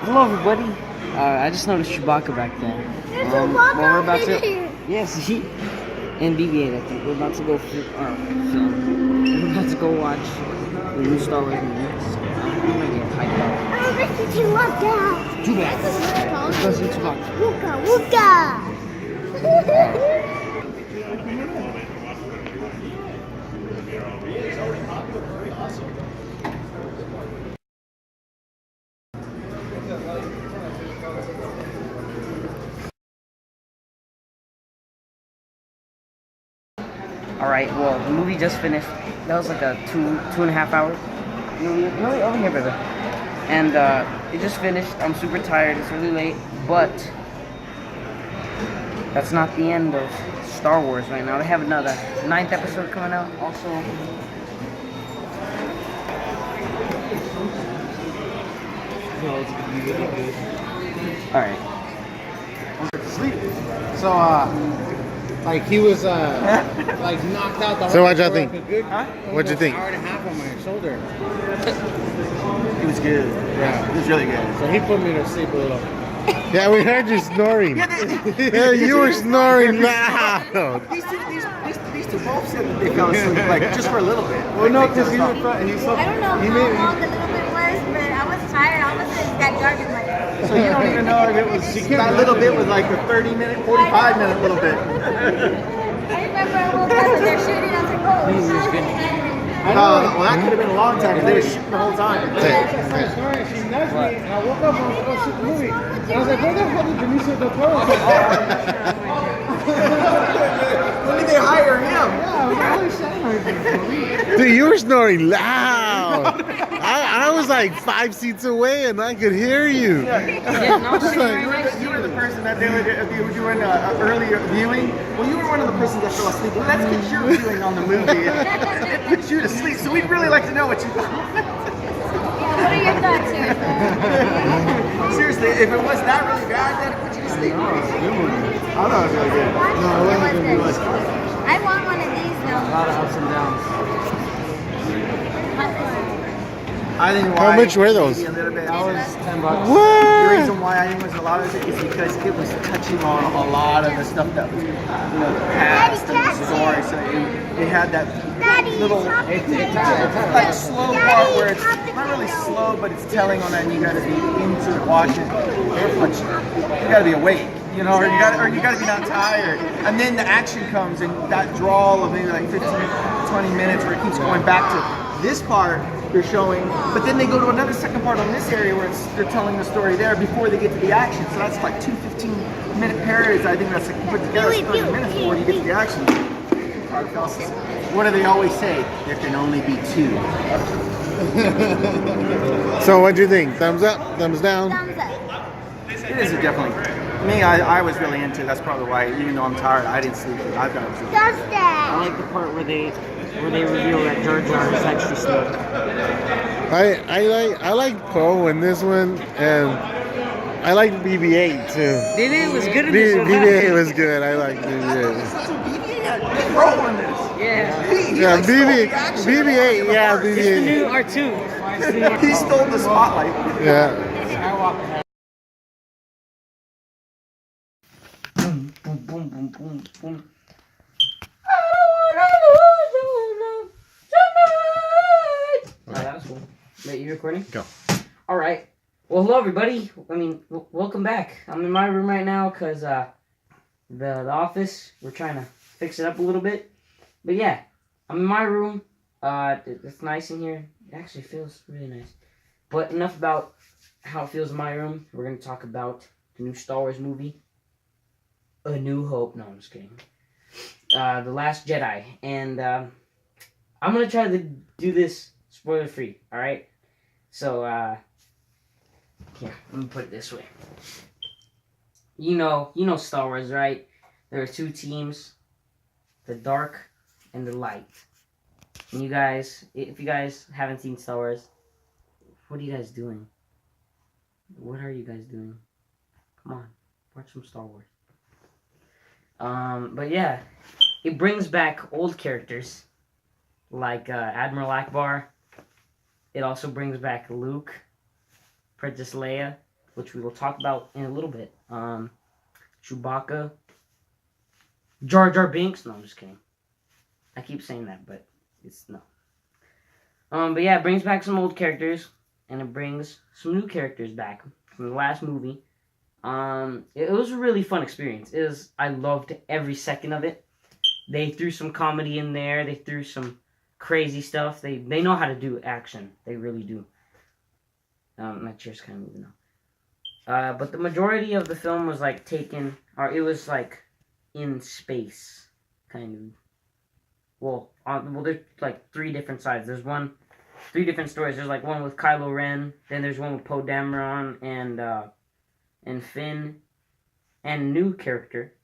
Hello, everybody. I just noticed Chewbacca back there. There's Chewbacca we're about over to, here. yes, and BB-8. I think we're about to go film. We're about to go watch the new Star Wars movie. So, I'm gonna get hyped up. Oh, this is Chewbacca. Too bad. Let's go see Chewbacca. Wooka, wooka. All right. Well, the movie just finished. That was like a two and a half hour movie. Really over here, baby. And it just finished. I'm super tired. It's really late, but that's not the end of Star Wars right now. They have another 9th episode coming out. Also, all right. Sleep. So, like he was, like knocked out the. So what'd y'all think? Huh? What'd you think? Hour and a half on my shoulder. It was good. Yeah, It was really good. so he put me to sleep a little. Yeah, we heard you snoring. Yeah, you were snoring loud. These two both said that they fell asleep, like just for a little bit. Well, no, because he was. was. He slept. I don't know He how made. long a little bit was, but I was tired. All of a sudden, that jar just went. So you don't even know if it was. That little bit was like a 30-minute, 45-minute little bit. I remember I woke up and they're shooting. I was like, oh. Well, that could have been a long time because they were shooting the whole time. She nudged me, and I woke up and was going to shoot the movie. And I was like, where the hell did Benicio del Toro come from? When did they hire him? Yeah, I was like, holy shit. Dude, you were snoring loud. I was like 5 seats away and I could hear you. You were the person that they were doing early viewing. Well, you were one of the persons that fell asleep. Well, let's get your viewing on the movie. It puts you to sleep. So we'd really like to know what you thought. What are your thoughts here? Seriously, if it was that really bad, then it put you to sleep. I thought it was really good. It was good. I want one of these though. A lot of ups and downs. I think How much were those? A little bit. That was $10. The What? reason why I think it was a lot of it is because it was touching on a lot of the stuff that was, past and the story. So it had that little, like slow part where it's not really slow, but it's telling on that, and you got to be into it, watching. You got to be awake, or you got to be not tired. And then the action comes, and that drawl of maybe like 15, 20 minutes where it keeps going back to this part. They're showing, but then they go to another second part on this area where they're telling the story there before they get to the action. So that's like 2 15-minute periods. I think that's like put together 30 minutes before you get to the action. What do they always say? There can only be two. So what'd you think? Thumbs up? Thumbs down? Thumbs up. It is definitely. Me, I was really into it. That's probably why, even though I'm tired, I didn't sleep. I thought it was really good. Thumbs I down. like the part where they reveal that Jar Jar is actually slow. I like Poe in this one, and I like BB-8 too. BB-8 was good in this one. BB-8 was good. I like BB-8. Big role in this. Yeah. Yeah, BB-8. Yeah, It's the BB-8. new R2. He stole the spotlight. Yeah. Boom, boom, boom, boom, boom, boom. Oh, that was cool. Wait, you recording? Go. All right. Well, hello, everybody. Welcome back. I'm in my room right now because the office, we're trying to fix it up a little bit. But yeah, I'm in my room. It's nice in here. It actually feels really nice. But enough about how it feels in my room. We're going to talk about the new Star Wars movie, A New Hope. No, I'm just kidding. The Last Jedi. And I'm going to try to do this spoiler-free, alright? So, here, let me put it this way. You know Star Wars, right? There are 2 teams, the dark and the light. And you guys, if you guys haven't seen Star Wars, what are you guys doing? What are you guys doing? Come on, watch some Star Wars. But yeah, it brings back old characters like Admiral Akbar. It also brings back Luke, Princess Leia, which we will talk about in a little bit. Chewbacca, Jar Jar Binks. No, I'm just kidding. I keep saying that, but it's no. But yeah, it brings back some old characters, and it brings some new characters back from the last movie. It was a really fun experience. I loved every second of it. They threw some comedy in there. They threw some crazy stuff. They know how to do action. They really do. My chair's kind of moving now. But the majority of the film was like taken, or it was like in space, kind of. Well, there's like three different sides. There's three different stories. There's like one with Kylo Ren. Then there's one with Poe Dameron and Finn, and a new character.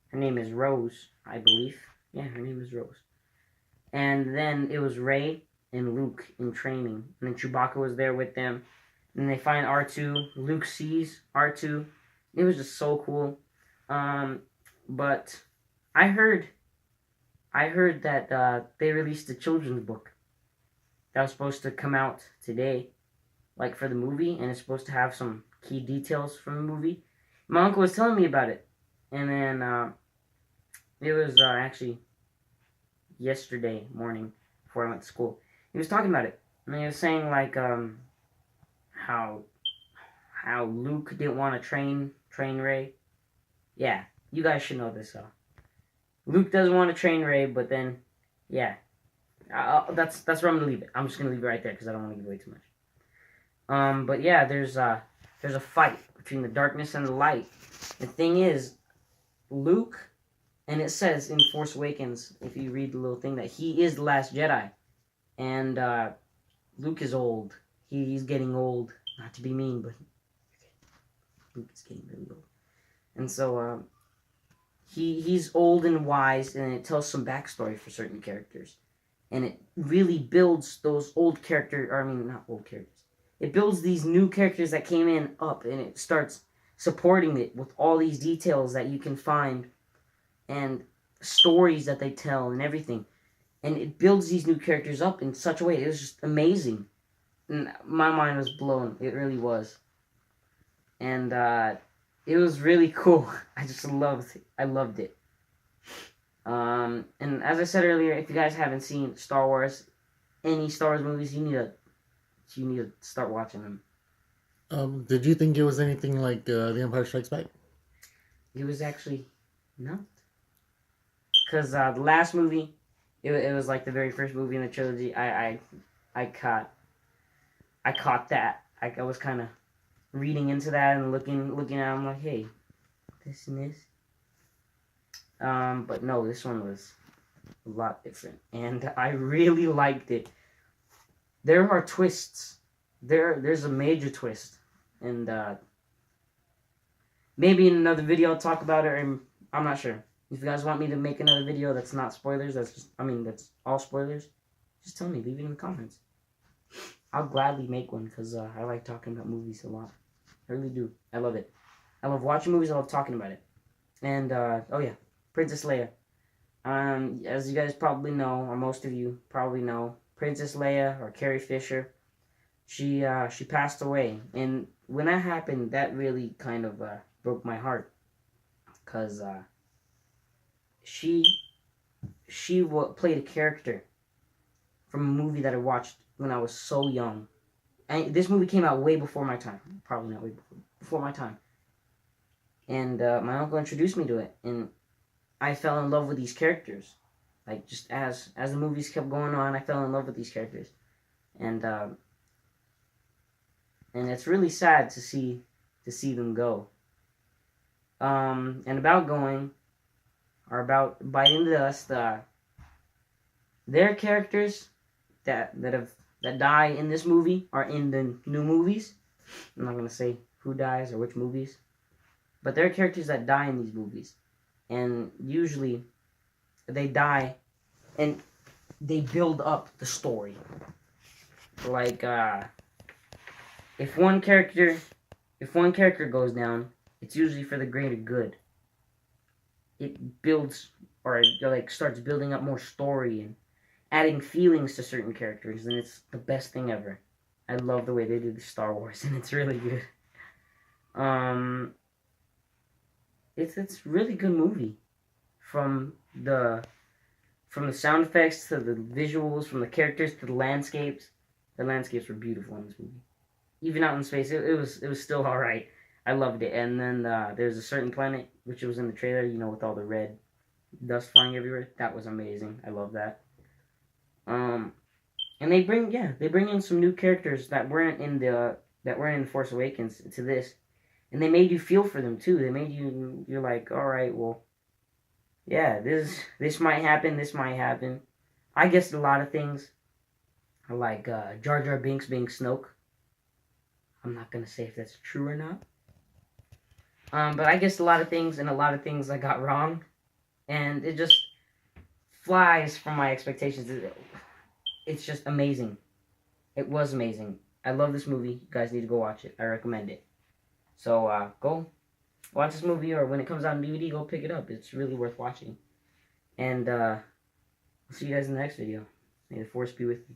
Her name is Rose, I believe. Yeah, her name is Rose. And then it was Rey and Luke in training. And then Chewbacca was there with them. And they find R2. Luke sees R2. It was just so cool. But I heard that they released a children's book that was supposed to come out today, like for the movie, and it's supposed to have some key details from the movie. My uncle was telling me about it, and then it was actually yesterday morning before I went to school. He was talking about it, and he was saying like how Luke didn't want to train Rey. Yeah, you guys should know this. Luke doesn't want to train Rey, but then yeah, that's where I'm gonna leave it. I'm just gonna leave it right there because I don't want to give away too much. But yeah, there's a fight between the darkness and the light. The thing is, Luke, and it says in Force Awakens, if you read the little thing, that he is the last Jedi. And Luke is old. He's getting old. Not to be mean, but Luke is getting really old. And so he's old and wise, and it tells some backstory for certain characters. And it really builds those old characters, or I mean, not old characters. It builds these new characters that came in up, and it starts supporting it with all these details that you can find and stories that they tell and everything. And it builds these new characters up in such a way. It was just amazing. And my mind was blown. It really was. And it was really cool. I loved it. And as I said earlier, if you guys haven't seen Star Wars, any Star Wars movies, you need to start watching them. Did you think it was anything like The Empire Strikes Back? It was actually not. Because the last movie, it was like the very first movie in the trilogy. I caught that. I was kind of reading into that and looking at it. I'm like, hey, this and this. But no, this one was a lot different, and I really liked it. There are twists. There's a major twist, and maybe in another video I'll talk about it. Or I'm not sure. If you guys want me to make another video that's not spoilers, that's all spoilers, just tell me. Leave it in the comments. I'll gladly make one because I like talking about movies a lot. I really do. I love it. I love watching movies. I love talking about it. And oh yeah, Princess Leia. As you guys probably know, or most of you probably know, Princess Leia, or Carrie Fisher, she passed away. And when that happened, that really kind of broke my heart, because she played a character from a movie that I watched when I was so young. And this movie came out way before my time. Probably not way before my time. And my uncle introduced me to it, and I fell in love with these characters. Like, just as the movies kept going on, I fell in love with these characters. And it's really sad to see them go. And about going, or about biting the dust, their characters that die in this movie are in the new movies. I'm not gonna say who dies or which movies, but there are characters that die in these movies, and usually they die and they build up the story. Like if one character goes down, it's usually for the greater good. It builds, or like starts building up more story and adding feelings to certain characters, and it's the best thing ever. I love the way they do the Star Wars, and it's really good. It's really good movie, from the sound effects to the visuals, from the characters to the landscapes. The landscapes were beautiful in this movie. Even out in space, it was still all right. I loved it. And then there's a certain planet which was in the trailer, with all the red dust flying everywhere. That was amazing. I love that. And they bring in some new characters that weren't in the Force Awakens to this, and they made you feel for them too. They made you're like, all right, well, yeah, this might happen. This might happen. I guess a lot of things, like Jar Jar Binks being Snoke. I'm not gonna say if that's true or not. But I guess a lot of things I got wrong, and it just flies from my expectations. It's just amazing. It was amazing. I love this movie. You guys need to go watch it. I recommend it. So go watch this movie, or when it comes out on DVD, go pick it up. It's really worth watching. And I'll see you guys in the next video. May the Force be with you.